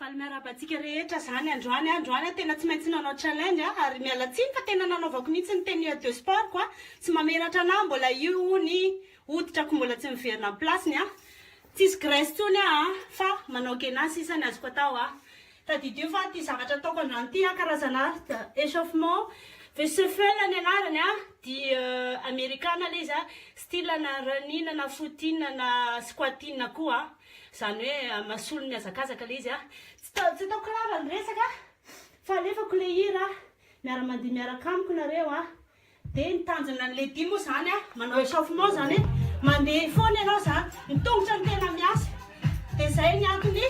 Faly miarabantsika rehetra zany androany tena tsy maintsy nanao challenge ary miala tsiny fa tena nanaovako mihitsy ny tenue de sport quoi tsy mameratra anahy mbola io ny hoditrako mbola tsy miverina amin'ny placeny tsisy graisse tsony fa manao gainage isany azoko atao tadidio fa ty zavatra ataoko androany ty karazana échauffement VSFL ny anarany di americana le izy style na running na footing na squatting koa zany hoe masolo ny azakazaka le izy tsy ataoko rava ny resaka fa alefako le hira miara-mandihy miaraka amiko nareo dia nitanjona n'le dy moa zany manao échauffement zany mandeha foana ianao zany ny tongotra ny tena miasa dia zay ny antony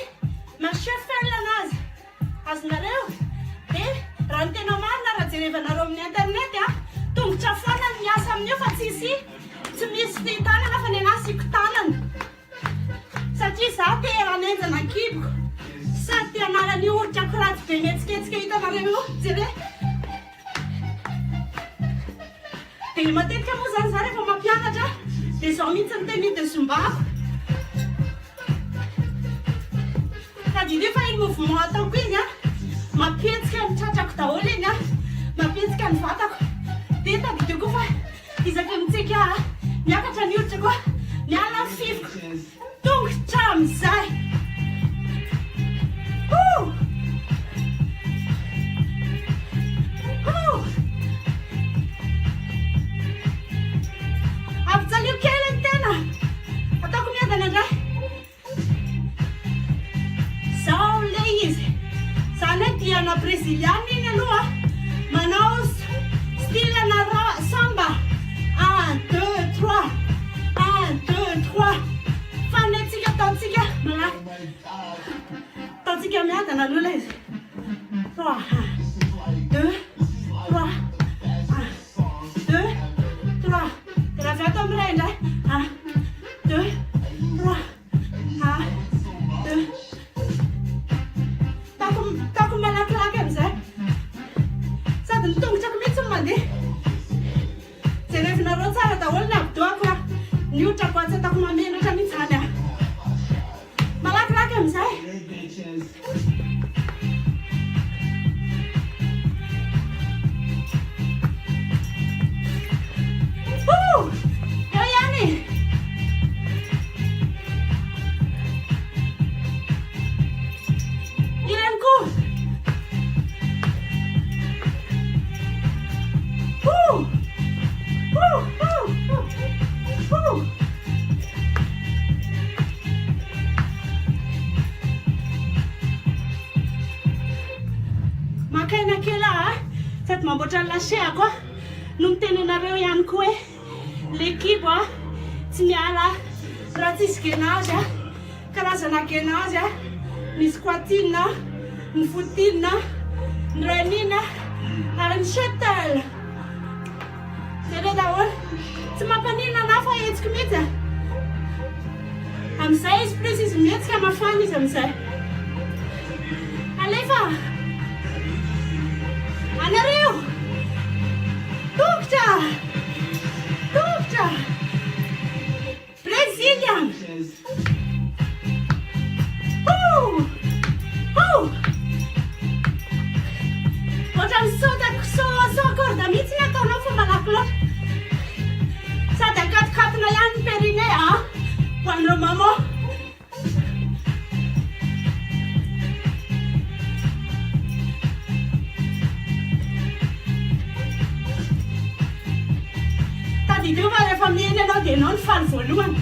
ma-shuffle anazy azonareo dia raha ny tena marina raha jerevanareo amin'ny internet tongotra foana ny miasa amin'io fa tsy misy tanana fa ny anahy siko tanana satria za te ranenjana kiboko sady te anala ny orotrako ratsy be mihetsiketsika hitanareo io jere dia matetika moa zany za rehefa mampianatra dia zao mihitsy ny tenue de zumbako tadidio fa iny mouvement ataoko iny mampihetsika ny tratrako daholo iny mampihetsika ny vatako dia tadidio koa fa izaka mitsika miakatra ny orotra koa miala ny fifiko tongotra amizay avy-tsalio kely ny tena ataoko miadana indray zao le izy zany hoe diana brésiliana iny aloha manao style na samba 1 2 3 1 2 3 fanetsika ataontsika malaky ataontsika miadana aloha le izy 3 2 3 1 2 3 raha avy ato amiray indray 1 2 3 1 2 taoko malakilaky amizay sady ny tongotrako mihitsy ny mandeha jerevinareo tsara daholo ny abidoako ny otrako tsy ataoko mamenatra mihitsy zany malakilaky amizay eo ihany ireny koa makaina kely sady mamboatra ny laseako no mitenenareo ihany koa hoe l'équipe tsy miala raha tsisy gainage karazana gainage ny squatting ny footing ny running ary ny shuttle zare daholo tsy mampanina anahy fa hetsiko mihitsy amizay izy plus izy mihetsika mafana izy amizay alefa anareo tongotra Brazilian ohatrany sokorda mihitsy ny ataonao fa malaky loatra sady akatokatona ihany ny périne ho an'ireo mama tadidio fa rehefa mieny anao dia anao ny faly voalohany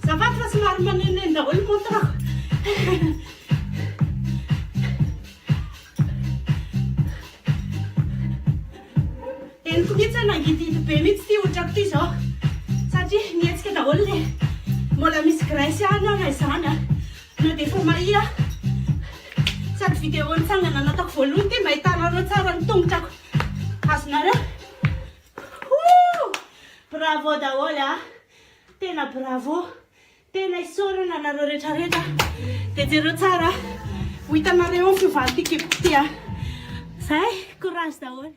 zavaty fa somary maneneny daholo montrako eniko mihitsy nangididy be mihitsy ty otrako ty zao satria nietsika daholo le mbola misy graisse ihany na izany na dia efa mahia sady vidéo nitsangana nataoko voalohany ty mba hitanareo tsara ny tongotrako azonareo bravo daholo tena bravo tena isorana nareo rehetrarehetra dia jereo tsara ho hitanareo fiovaly ty kiboko ty zay courage daholo